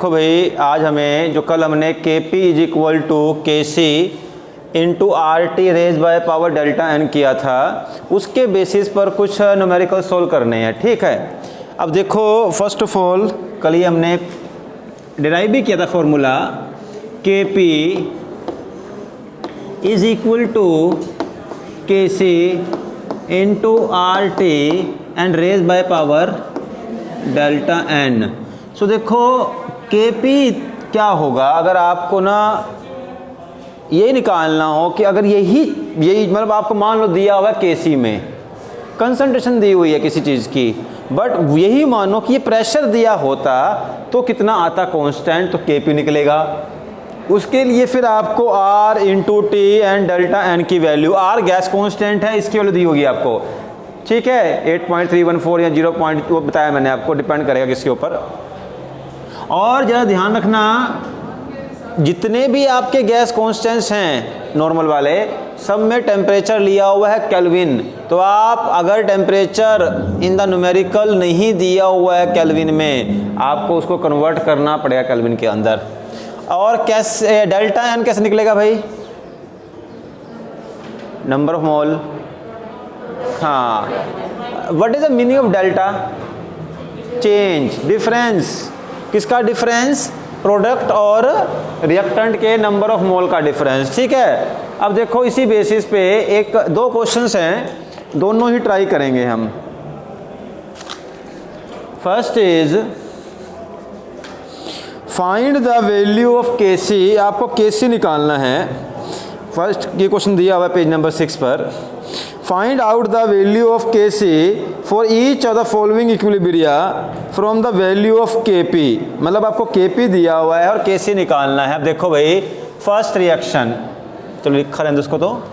देखो भाई, आज हमें जो कल हमने के P is equal to K C into R T raise by power delta N किया था, उसके बेसिस पर कुछ न्यूमेरिकल सोल्व करने हैं। ठीक है, अब देखो फर्स्ट ऑफ ऑल कल ही हमने डिराइव भी किया था फॉर्मूला के P is equal to K C into R T and raise by power delta N. So देखो के पी क्या होगा, अगर आपको ना ये निकालना हो कि अगर यही मतलब आपको मान लो दिया हुआ है के सी में कंसंट्रेशन दी हुई है किसी चीज़ की, बट यही मानो कि ये प्रेशर दिया होता तो कितना आता कांस्टेंट, तो के पी निकलेगा। उसके लिए फिर आपको R into T and delta n की वैल्यू, R गैस कांस्टेंट है, इसकी वैल्यू दी होगी आपको। ठीक है, 8.314 या 0. वो बताया मैंने आपको, डिपेंड करेगा किसके ऊपर। और ज़रा ध्यान रखना, जितने भी आपके गैस कांस्टेंट्स हैं नॉर्मल वाले, सब में टेम्परेचर लिया हुआ है केल्विन। तो आप अगर टेम्परेचर इन द न्यूमेरिकल नहीं दिया हुआ है केल्विन में, आपको उसको कन्वर्ट करना पड़ेगा केल्विन के अंदर। और कैसे डेल्टा एन कैसे निकलेगा भाई? Number of mole. हाँ, what is the meaning of delta? Change, difference. किसका डिफरेंस? प्रोडक्ट और रिएक्टेंट के नंबर ऑफ मोल का डिफरेंस। ठीक है, अब देखो इसी बेसिस पे एक दो क्वेश्चंस हैं, दोनों ही ट्राई करेंगे हम। First is find the value of K सी। आपको के सी निकालना है। फर्स्ट ये क्वेश्चन दिया हुआ है पेज नंबर 6 पर। Find out the value of K C for each of the following equilibria from the value of K P. मतलब आपको के पी दिया हुआ है और के सी निकालना है। अब देखो भाई, फर्स्ट रिएक्शन, चलो लिखा लें उसको। तो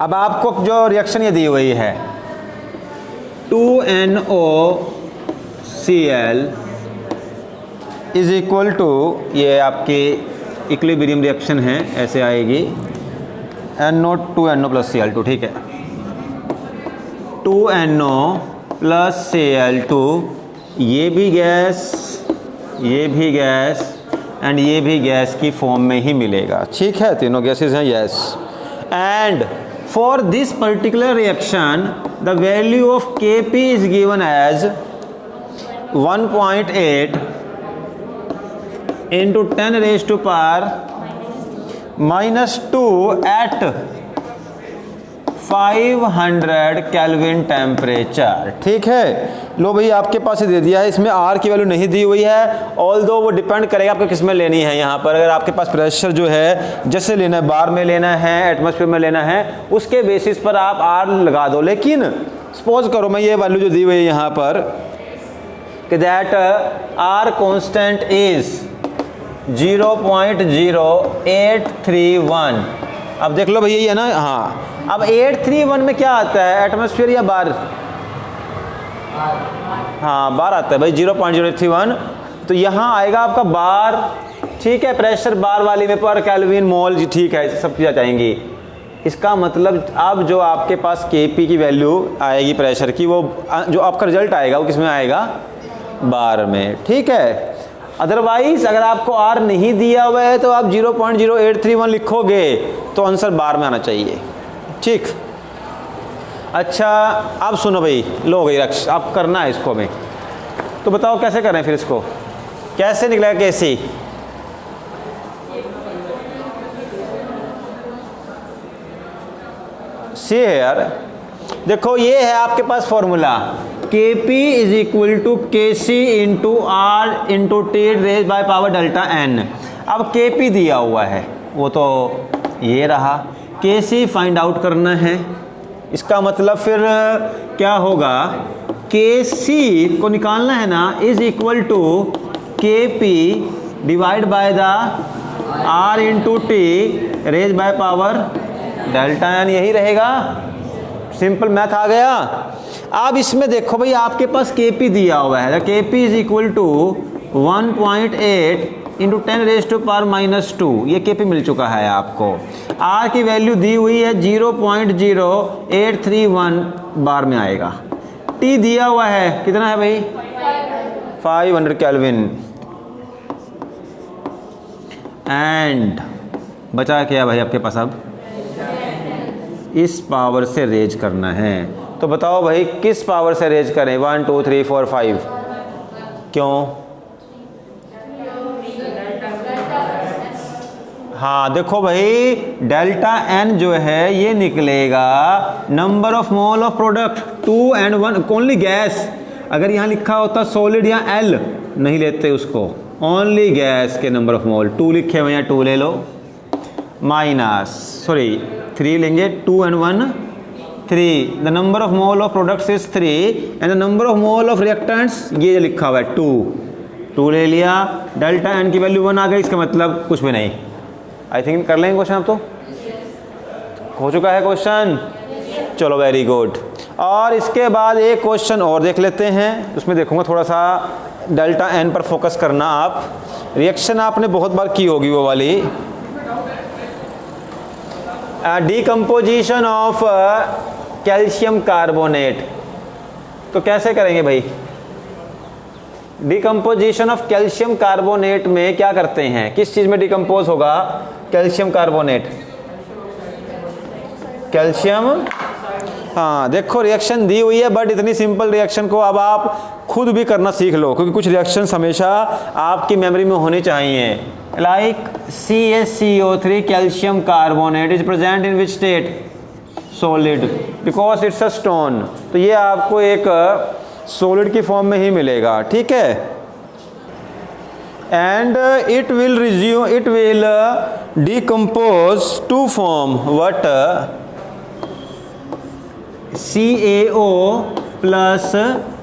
अब आपको जो रिएक्शन ये दी हुई है 2NOCl इज इक्वल टू, ये आपकी इक्विलिब्रियम रिएक्शन है, ऐसे आएगी NO2NO प्लस Cl2। ठीक है, 2NO प्लस Cl2, ये भी गैस, ये भी गैस एंड ये भी गैस की फॉर्म में ही मिलेगा। ठीक है, तीनों गैसेस हैं, yes. And for this particular reaction the value of Kp is given as 1.8 into 10 raise to power -2 at 500 kelvin temperature. ठीक है, लो भाई आपके पास ही दे दिया है, इसमें आर की वैल्यू नहीं दी हुई है। ऑल्दो वो डिपेंड करेगा आपको किस में लेनी है। यहाँ पर अगर आपके पास प्रेशर जो है जैसे लेना है, बार में लेना है, एटमॉस्फेयर में लेना है, उसके बेसिस पर आप आर लगा दो। लेकिन सपोज करो मैं ये वैल्यू जो दी हुई है यहाँ पर कि दैट आर कॉन्स्टेंट इज 0.0831। अब देख लो भैया, ये है ना, हाँ। अब 831 में क्या आता है, एटमॉस्फेयर या बार? हाँ, बार आता है भाई, 0.031। तो यहाँ आएगा आपका बार। ठीक है, प्रेशर बार वाली में पर केल्विन मोल। ठीक है, सब चीज़ें जाएंगी। इसका मतलब अब जो आपके पास Kp की वैल्यू आएगी प्रेशर की, वो जो आपका रिजल्ट आएगा वो किस में आएगा? बार में। ठीक है, अदरवाइज अगर आपको R नहीं दिया हुआ है तो आप 0.0831 लिखोगे तो आंसर बार में आना चाहिए। ठीक, अच्छा अब सुनो भाई, लो गई रक्ष, आप करना है इसको में, तो बताओ कैसे करें फिर इसको, कैसे निकलेगा कैसी? सी है यार, देखो ये है आपके पास formula Kp is equal to K C into R into T raise by power delta N. अब Kp दिया हुआ है, वो तो ये रहा, Kc फाइंड आउट करना है। इसका मतलब फिर क्या होगा, Kc को निकालना है ना, is equal to Kp divide by the R into T raise by power delta n, यही रहेगा। सिंपल मैथ आ गया। अब इसमें देखो भाई, आपके पास Kp दिया हुआ है, Kp is equal to 1.8 into 10 raise to power -2, ये Kp मिल चुका है आपको। R की वैल्यू दी हुई है 0.0831 बार में आएगा। T दिया हुआ है कितना है भाई? 500 केल्विन। एंड बचा क्या भाई आपके पास, अब इस पावर से रेज करना है। तो बताओ भाई किस पावर से रेज करें, 1 2 3 4 5, क्यों? हाँ देखो भाई, डेल्टा एन जो है ये निकलेगा number of mole of product, 2 and 1 only gas. अगर यहाँ लिखा होता सॉलिड या एल, नहीं लेते उसको, ओनली गैस के नंबर ऑफ मोल, 2 लिखे हुए हैं, 2 ले लो, माइनस 3 लेंगे, 2 and 1 3, the number of mole of products is 3 and the number of mole of reactants ये जो लिखा हुआ है 2 ले लिया, डेल्टा एन की वैल्यू 1 आ गई, इसका मतलब कुछ भी नहीं। आई थिंक कर लेंगे क्वेश्चन, अब तो हो चुका है क्वेश्चन, चलो वेरी गुड। और इसके बाद एक क्वेश्चन और देख लेते हैं, उसमें देखूंगा थोड़ा सा डेल्टा एन पर फोकस करना आप। रिएक्शन आपने बहुत बार की होगी वो वाली, डीकम्पोजिशन ऑफ कैल्शियम कार्बोनेट। तो कैसे करेंगे भाई? डिकम्पोजिशन ऑफ कैल्शियम कार्बोनेट में क्या करते हैं, किस चीज में डिकम्पोज होगा कैल्शियम कार्बोनेट? कैल्शियम, हाँ देखो रिएक्शन दी हुई है, बट इतनी सिंपल रिएक्शन को अब आप खुद भी करना सीख लो, क्योंकि कुछ रिएक्शन हमेशा आपकी मेमोरी में होनी चाहिए। Like CaCO3 calcium carbonate is present in which state? Solid, because it's a stone. तो ये आपको एक सॉलिड की फॉर्म में ही मिलेगा, ठीक है। And it will decompose to form what? CaO plus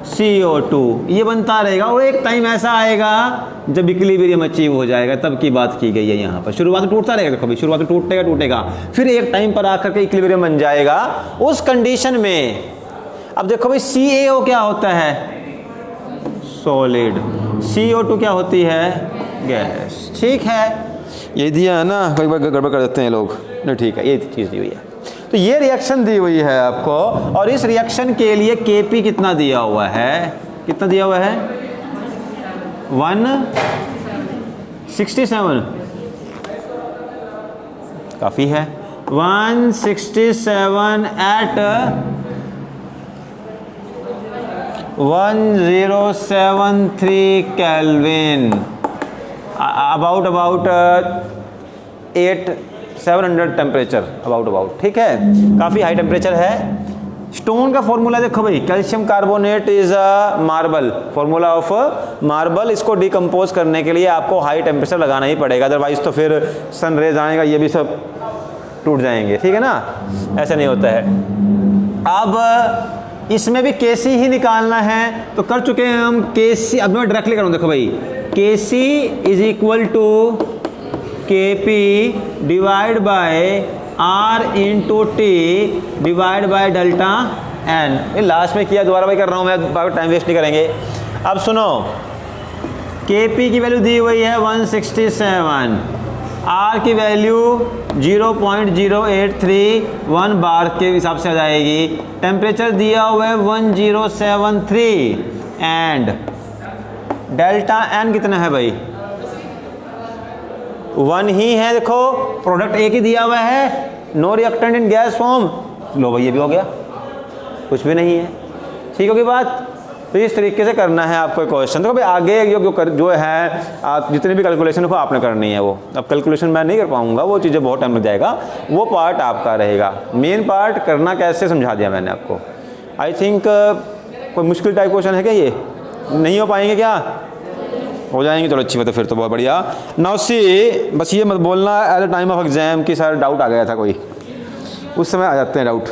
CO2, ये बनता रहेगा। और एक टाइम ऐसा आएगा जब इक्विलिब्रियम अचीव हो जाएगा, तब की बात की गई है यहाँ पर। शुरुआत में टूटता रहेगा, कभी शुरुआत में टूटेगा, फिर एक टाइम पर आकर के इक्विलिब्रियम बन जाएगा। उस कंडीशन में अब देखो भाई, CaO क्या होता है? सॉलिड। CO2 क्या होती है? गैस। ठीक है, ये दिया है ना, कई बार गड़बड़ कर देते हैं लोग। नहीं ठीक है, ये चीज़ दी हुई है। तो ये रिएक्शन दी हुई है आपको, और इस रिएक्शन के लिए Kp कितना दिया हुआ है? कितना दिया हुआ है? 167, काफ़ी है। 167 at 1073 kelvin, about 700 temperature, about, ठीक है, काफ़ी हाई टेम्परेचर है। स्टोन का फॉर्मूला देखो भाई, calcium carbonate is a marble, formula of marble. इसको डिकम्पोज करने के लिए आपको हाई टेम्परेचर लगाना ही पड़ेगा, अदरवाइज तो फिर सन रेज आएगा, ये भी सब टूट जाएंगे, ठीक है ना, ऐसा नहीं होता है। अब इसमें भी Kc ही निकालना है, तो कर चुके हैं हम Kc। अब मैं डायरेक्टली करूँ, देखो भाई, Kc is equal to Kp divide by R into T divide by delta n. ये लास्ट में किया, दोबारा भाई कर रहा हूँ मैं, टाइम वेस्ट नहीं करेंगे। अब सुनो, Kp की वैल्यू दी हुई है 167, R की वैल्यू 0.0831 बार के हिसाब से आ जाएगी, टेम्परेचर दिया हुआ है 1073 एंड डेल्टा एन कितना है भाई? 1 ही है। देखो प्रोडक्ट एक ही दिया हुआ है, no reactant in gas form. लो भाई, ये भी हो गया, कुछ भी नहीं है, ठीक होगी बात। तो इस तरीके से करना है आपको क्वेश्चन। तो भाई आगे जो है, आप जितनी भी कैलकुलेशन हो आपने करनी है, वो अब कैलकुलेशन मैं नहीं कर पाऊंगा, वो चीज़ें बहुत टाइम लग जाएगा, वो पार्ट आपका रहेगा। मेन पार्ट करना कैसे समझा दिया मैंने आपको। आई थिंक कोई मुश्किल टाइप क्वेश्चन है क्या? ये नहीं हो पाएंगे क्या? हो जाएंगे, चलो अच्छी बात है, फिर तो बहुत बढ़िया। नाउ सी, बस ये मत बोलना at the time of exam कि सर डाउट आ गया था कोई, उस समय आ जाते हैं डाउट।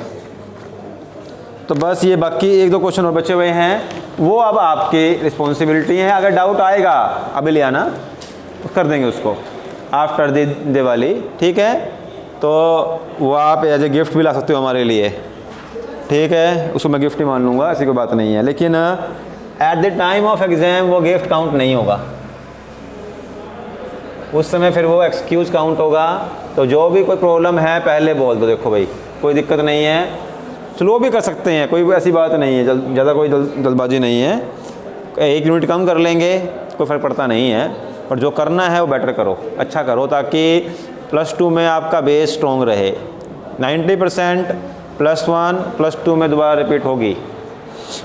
तो बस ये बाकी 1-2 क्वेश्चन और बचे हुए हैं, वो अब आपकी रिस्पॉन्सिबिलिटी है। अगर डाउट आएगा अभी ले आना, तो कर देंगे उसको आफ्टर दिवाली, ठीक है। तो वो आप एज ए गिफ्ट भी ला सकते हो हमारे लिए, ठीक है, उसको मैं गिफ्ट ही मान लूँगा, ऐसी कोई बात नहीं है। लेकिन at the time of exam वो गिफ्ट काउंट नहीं होगा, उस समय फिर वो एक्सक्यूज़ काउंट होगा। तो जो भी कोई प्रॉब्लम है पहले बोल दो, देखो भाई कोई दिक्कत नहीं है, स्लो भी कर सकते हैं, कोई ऐसी बात नहीं है, ज़्यादा कोई जल्दबाजी नहीं है, 1 यूनिट कम कर लेंगे, कोई फ़र्क पड़ता नहीं है। और जो करना है वो बेटर करो, अच्छा करो, ताकि +2 में आपका बेस स्ट्रॉन्ग रहे। 90% +1 +2 में दोबारा रिपीट होगी।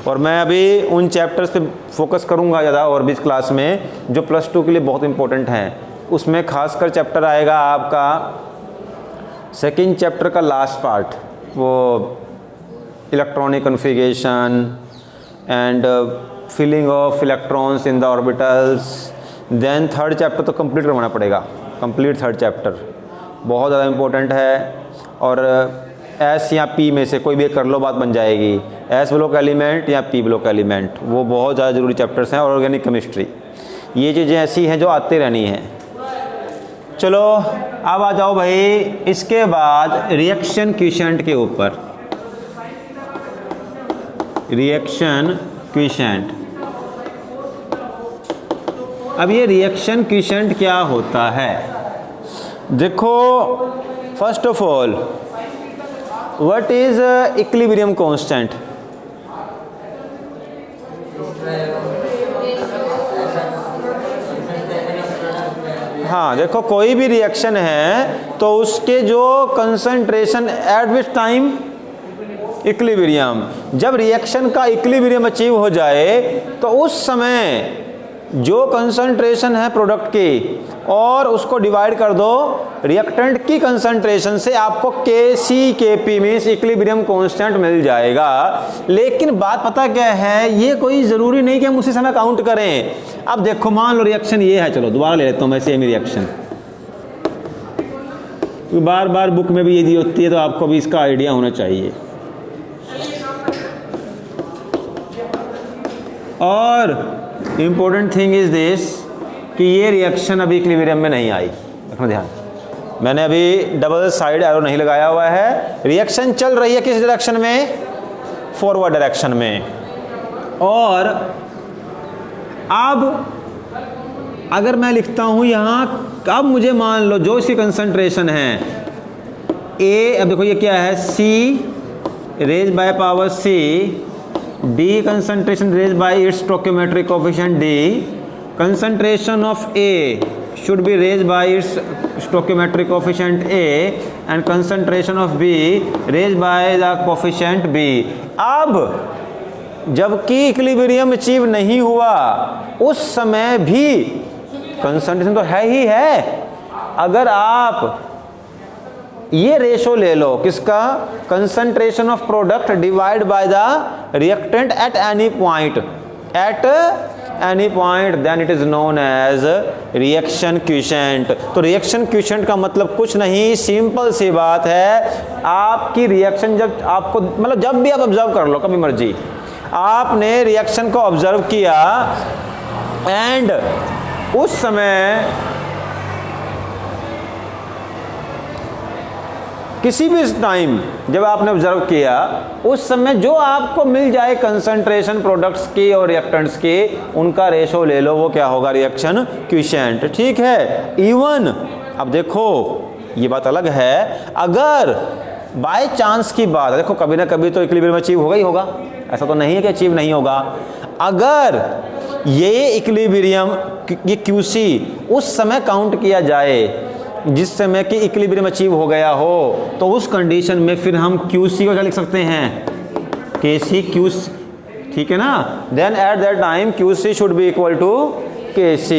और मैं अभी उन चैप्टर्स पे फोकस करूँगा ज़्यादा और भी इस क्लास में जो +2 के लिए बहुत इंपॉर्टेंट हैं। उसमें खासकर चैप्टर आएगा आपका सेकंड चैप्टर का लास्ट पार्ट, वो electronic configuration and filling of electrons in the orbitals. Then third chapter तो कंप्लीट करवाना पड़ेगा, कंप्लीट थर्ड चैप्टर बहुत ज़्यादा इंपॉर्टेंट है। और एस या पी में से कोई भी कर लो, बात बन जाएगी। एस ब्लॉक एलिमेंट या पी ब्लॉक एलिमेंट, वो बहुत ज़्यादा ज़रूरी चैप्टर्स हैं। और ऑर्गेनिक केमिस्ट्री, ये चीज़ें ऐसी हैं जो आती रहनी हैं। चलो अब आ जाओ भाई इसके बाद रिएक्शन क्विशेंट के ऊपर। रिएक्शन क्विशेंट, अब ये रिएक्शन क्विशेंट क्या होता है? देखो, first of all what is equilibrium constant? हाँ देखो, कोई भी रिएक्शन है तो उसके जो concentration eight which time equilibrium, जब रिएक्शन का इक्विलिब्रियम अचीव हो जाए तो उस समय जो कंसंट्रेशन है प्रोडक्ट की और उसको डिवाइड कर दो रिएक्टेंट की कंसंट्रेशन से, आपको Kc Kp means equilibrium constant मिल जाएगा। लेकिन बात पता क्या है, ये कोई ज़रूरी नहीं कि हम उसी समय काउंट करें। अब देखो, मान लो रिएक्शन ये है, चलो दोबारा ले लेता हूँ मैं सेम रिएक्शन, बार बार बुक में भी ये दी होती है तो आपको भी इसका आइडिया होना चाहिए। और इम्पोर्टेंट थिंग इज दिस कि ये रिएक्शन अभी इक्विलिब्रियम में नहीं आई, रखना ध्यान। मैंने अभी डबल साइड एरो नहीं लगाया हुआ है। रिएक्शन चल रही है किस डायरेक्शन में? फॉरवर्ड डायरेक्शन में। और अब अगर मैं लिखता हूँ यहाँ, अब मुझे मान लो जो इसकी कंसंट्रेशन है ए, अब देखो ये क्या है, C raise by power C, D concentration raised by its stoichiometric coefficient D, concentration of A should be raised by its stoichiometric coefficient A and concentration of B raised by the coefficient B। अब जबकि equilibrium achieve नहीं हुआ उस समय भी concentration तो है ही है। अगर आप ये रेशो ले लो किसका, concentration of product divide by the reactant at any point, then it is known as reaction quotient. तो रिएक्शन क्विशेंट का मतलब कुछ नहीं, सिंपल सी बात है, आपकी रिएक्शन जब आपको, मतलब जब भी आप ऑब्जर्व कर लो, कभी मर्जी आपने रिएक्शन को ऑब्जर्व किया एंड उस समय किसी भी टाइम जब आपने ऑब्जर्व किया, उस समय जो आपको मिल जाए कंसंट्रेशन प्रोडक्ट्स की और रिएक्टेंट्स की, उनका रेशो ले लो, वो क्या होगा, रिएक्शन क्विशेंट। ठीक है। इवन अब देखो ये बात अलग है, अगर बाय चांस की बात है, देखो कभी ना कभी तो इक्विलिब्रियम अचीव होगा ही होगा, ऐसा तो नहीं है कि अचीव नहीं होगा। अगर ये इक्विलिब्रियम ये QC उस समय काउंट किया जाए जिस समय कि इक्विलिब्रियम अचीव हो गया हो, तो उस कंडीशन में फिर हम QC को क्या लिख सकते हैं, KC QC, ठीक है ना। Then at that time QC should be equal to KC।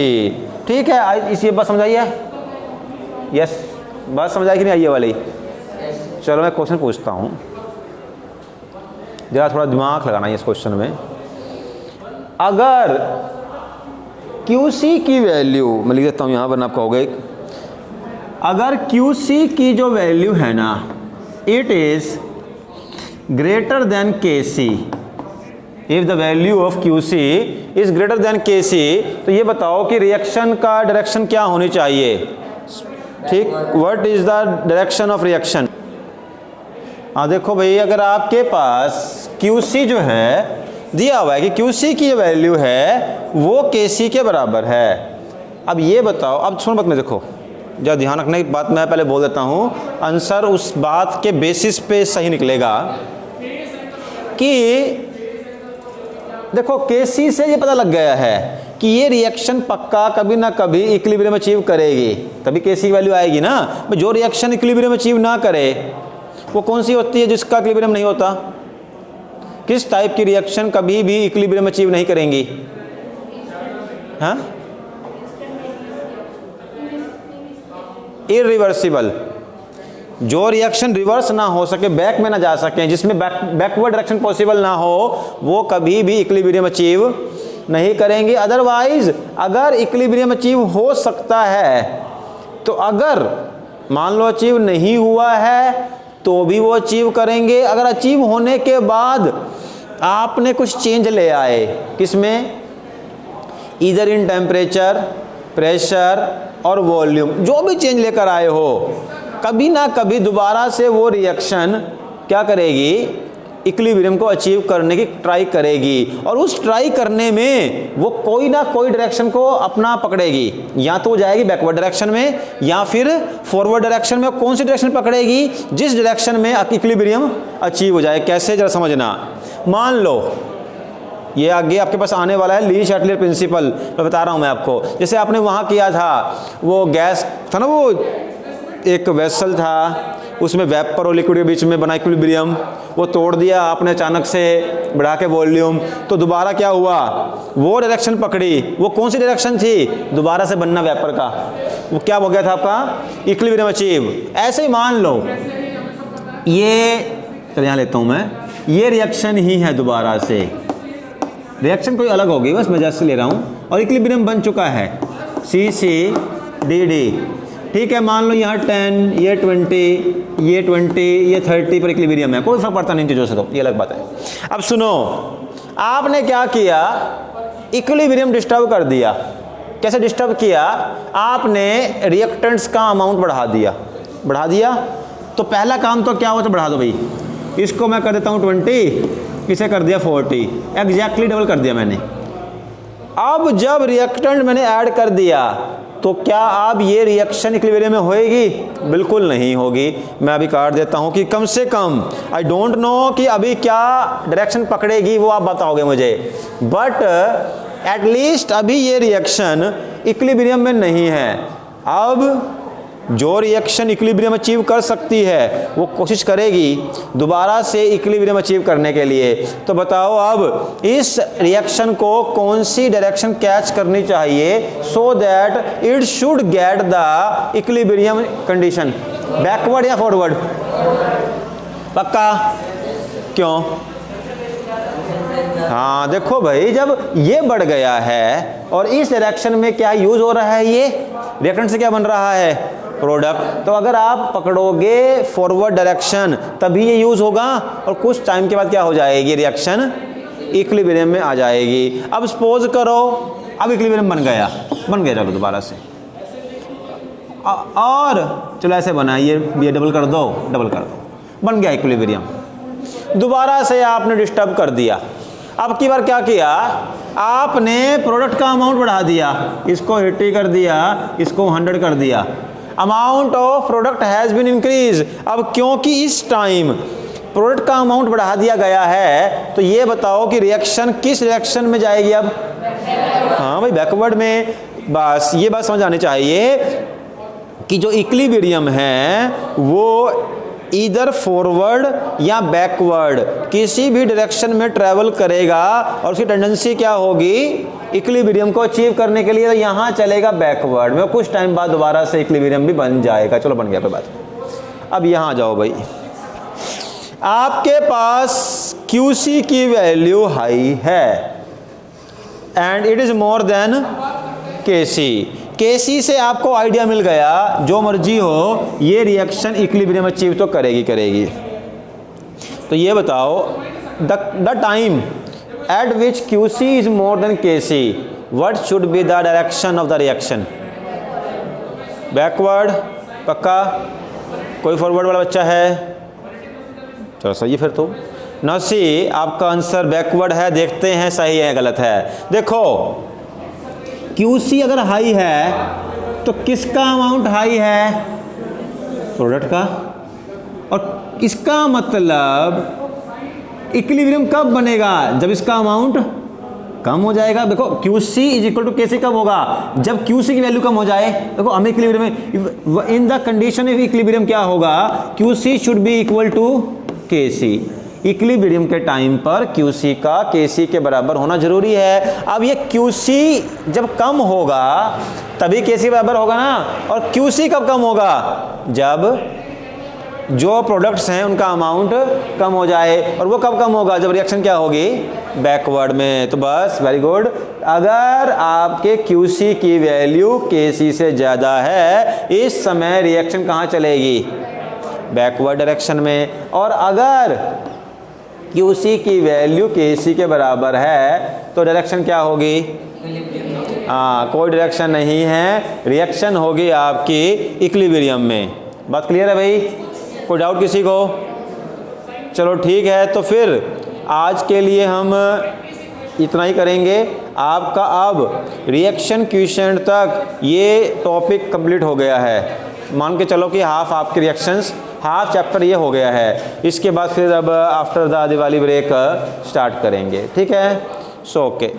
ठीक है, इस ये बात समझाइए। यस, बात समझाई कि नहीं आई ये वाली? चलो मैं क्वेश्चन पूछता हूँ, जरा थोड़ा दिमाग लगाना है इस क्वेश्चन में। अगर QC की वैल्यू मैं लिख देता हूँ यहाँ, वरना आप कहोगे, अगर QC की जो वैल्यू है ना, it is greater than KC, if the value of QC is greater than KC, तो ये बताओ कि रिएक्शन का डायरेक्शन क्या होनी चाहिए। ठीक, what is the direction of reaction? देखो भाई, अगर आपके पास QC जो है दिया हुआ है कि QC की वैल्यू है वो KC के बराबर है, अब ये बताओ, अब सुनो बात में, देखो जब ध्यान रखने की बात मैं पहले बोल देता हूँ, आंसर उस बात के बेसिस पे सही निकलेगा कि देखो KC से ये पता लग गया है कि ये रिएक्शन पक्का कभी ना कभी इक्विलिब्रियम अचीव करेगी, कभी Kc की वैल्यू आएगी ना। जो रिएक्शन इक्विलिब्रियम अचीव ना करे वो कौन सी होती है जिसका इक्विलिब्रियम नहीं होता? किस टाइप की रिएक्शन कभी भी इक्विलिब्रियम अचीव नहीं करेंगी? हाँ, इरिवर्सिबल। जो रिएक्शन रिवर्स ना हो सके, बैक में ना जा सके, जिसमें बैकवर्ड डायरेक्शन पॉसिबल ना हो, वो कभी भी इक्विलिब्रियम अचीव नहीं करेंगे। अदरवाइज अगर इक्विलिब्रियम अचीव हो सकता है तो अगर मान लो अचीव नहीं हुआ है तो भी वो अचीव करेंगे। अगर अचीव होने के बाद आपने कुछ चेंज ले आए, किसमें? ईदर इन टेम्परेचर, प्रेशर और वॉल्यूम, जो भी चेंज लेकर आए हो, कभी ना कभी दोबारा से वो रिएक्शन क्या करेगी? इक्विलिब्रियम को अचीव करने की ट्राई करेगी। और उस ट्राई करने में वो कोई ना कोई डायरेक्शन को अपना पकड़ेगी, या तो जाएगी बैकवर्ड डायरेक्शन में या फिर फॉरवर्ड डायरेक्शन में। कौन सी डायरेक्शन पकड़ेगी? जिस डायरेक्शन में इक्विलिब्रियम अचीव हो जाए। कैसे, जरा समझना। मान लो ये आगे आपके पास आने वाला है ली शैटलियर प्रिंसिपल, तो बता रहा हूँ मैं आपको। जैसे आपने वहाँ किया था, वो गैस था ना, वो एक वेसल था, उसमें वेपर और लिक्विड के बीच में बना इक्विलिब्रियम, वो तोड़ दिया आपने अचानक से बढ़ा के वॉल्यूम, तो दोबारा क्या हुआ? वो डायरेक्शन पकड़ी। वो कौन सी डायरेक्शन थी? दोबारा से बनना वेपर का। वो क्या हो गया था आपका? Equilibrium achieve. ऐसे ही मान लो ये, चल यहाँ लेता हूँ मैं, ये रिएक्शन ही है, दोबारा से रिएक्शन कोई अलग होगी, बस मैं जस्ट ले रहा हूँ, और इक्विलिब्रियम बन चुका है CC/DD। ठीक है, मान लो यहाँ 10, ये 20, ये 20, ये 30 पर इक्विलिब्रियम है, कोई फर्क पड़ता नहीं इन चीज़ों से, तो ये अलग बात है। अब सुनो, आपने क्या किया? इक्विलिब्रियम डिस्टर्ब कर दिया। कैसे डिस्टर्ब किया? आपने रिएक्टेंट्स का अमाउंट बढ़ा दिया। तो पहला काम तो क्या हो, तो बढ़ा दो भाई, इसको मैं कर देता हूँ 20, इसे कर दिया 40, एग्जैक्टली डबल कर दिया मैंने। अब जब रिएक्टेंट मैंने ऐड कर दिया तो क्या अब ये रिएक्शन इक्विलिब्रियम में होएगी? बिल्कुल नहीं होगी। मैं अभी काट देता हूं कि कम से कम, आई डोंट नो कि अभी क्या डायरेक्शन पकड़ेगी, वो आप बताओगे मुझे, बट एटलीस्ट अभी ये रिएक्शन इक्विलिब्रियम में नहीं है। अब जो रिएक्शन इक्विलिब्रियम अचीव कर सकती है वो कोशिश करेगी दोबारा से इक्विलिब्रियम अचीव करने के लिए। तो बताओ अब इस रिएक्शन को कौन सी डायरेक्शन कैच करनी चाहिए so that it should get the equilibrium condition? Backward या फॉरवर्ड? पक्का? क्यों? हाँ देखो भाई, जब ये बढ़ गया है और इस डायरेक्शन में क्या यूज हो रहा है, ये रिएक्टेंट से क्या बन रहा है? प्रोडक्ट। तो अगर आप पकड़ोगे फॉरवर्ड डायरेक्शन तभी ये यूज होगा, और कुछ टाइम के बाद क्या हो जाएगी? रिएक्शन इक्विलिब्रियम में आ जाएगी। अब सपोज करो अब इक्विलिब्रियम बन गया, चलो दोबारा से, और चलो ऐसे बना, ये डबल कर दो, बन गया इक्विलिब्रियम। दोबारा से आपने डिस्टर्ब कर दिया। अब की बार क्या किया? आपने प्रोडक्ट का अमाउंट बढ़ा दिया, इसको 80 कर दिया, इसको 100 कर दिया। Amount of product has been increase. अब क्योंकि इस टाइम प्रोडक्ट का अमाउंट बढ़ा दिया गया है, तो ये बताओ कि रिएक्शन किस रिएक्शन में जाएगी अब? हाँ भाई, बैकवर्ड में। बस ये बात समझ आनी चाहिए कि जो इक्विलिब्रियम है वो इधर फॉरवर्ड या बैकवर्ड किसी भी डायरेक्शन में ट्रेवल करेगा, और उसकी टेंडेंसी क्या होगी? इक्विलिब्रियम को अचीव करने के लिए तो यहाँ चलेगा बैकवर्ड में, कुछ टाइम बाद दोबारा से इक्विलिब्रियम भी बन जाएगा। चलो बन गया कोई बात। अब यहाँ जाओ भाई, आपके पास QC की वैल्यू हाई है and it is more than Kc से आपको आइडिया मिल गया, जो मर्जी हो ये रिएक्शन इक्विलिब्रियम अचीव तो करेगी। तो ये बताओ, the time eight which QC is more than Kc, what should be the direction of the reaction? Backward? पक्का? कोई फॉरवर्ड वाला बच्चा है? चलो सही है फिर तो। ना सी आपका आंसर बैकवर्ड है। देखते हैं सही है गलत है। देखो QC अगर हाई है तो किसका अमाउंट हाई है? प्रोडक्ट का। और इसका मतलब इक्विलिब्रियम कब बनेगा? जब इसका अमाउंट कम हो जाएगा। देखो QC is equal to KC कब होगा, जब QC की वैल्यू कम हो जाए। देखो हमें इक्विलिब्रियम में, in the condition of equilibrium क्या होगा, QC should be equal to KC। Equilibrium के टाइम पर QC का KC के बराबर होना जरूरी है। अब ये QC जब कम होगा तभी KC बराबर होगा ना, और QC कब कम होगा, जब जो प्रोडक्ट्स हैं उनका अमाउंट कम हो जाए। और वो कब कम होगा, जब रिएक्शन क्या होगी, बैकवर्ड में। तो बस वेरी गुड, अगर आपके QC की वैल्यू KC से ज़्यादा है, इस समय रिएक्शन कहाँ चलेगी, बैकवर्ड डायरेक्शन में। और अगर QC की वैल्यू KC के बराबर है तो डायरेक्शन क्या होगी, हाँ कोई डायरेक्शन नहीं है, रिएक्शन होगी आपकी इक्विलिब्रियम में। बात क्लियर है भाई, कोई डाउट किसी को? चलो ठीक है, तो फिर आज के लिए हम इतना ही करेंगे। आपका अब रिएक्शन क्वेश्चन तक ये टॉपिक कंप्लीट हो गया है। मान के चलो कि हाफ आपके रिएक्शंस, हाफ चैप्टर ये हो गया है। इसके बाद फिर अब after the Diwali break start करेंगे, ठीक है। So okay.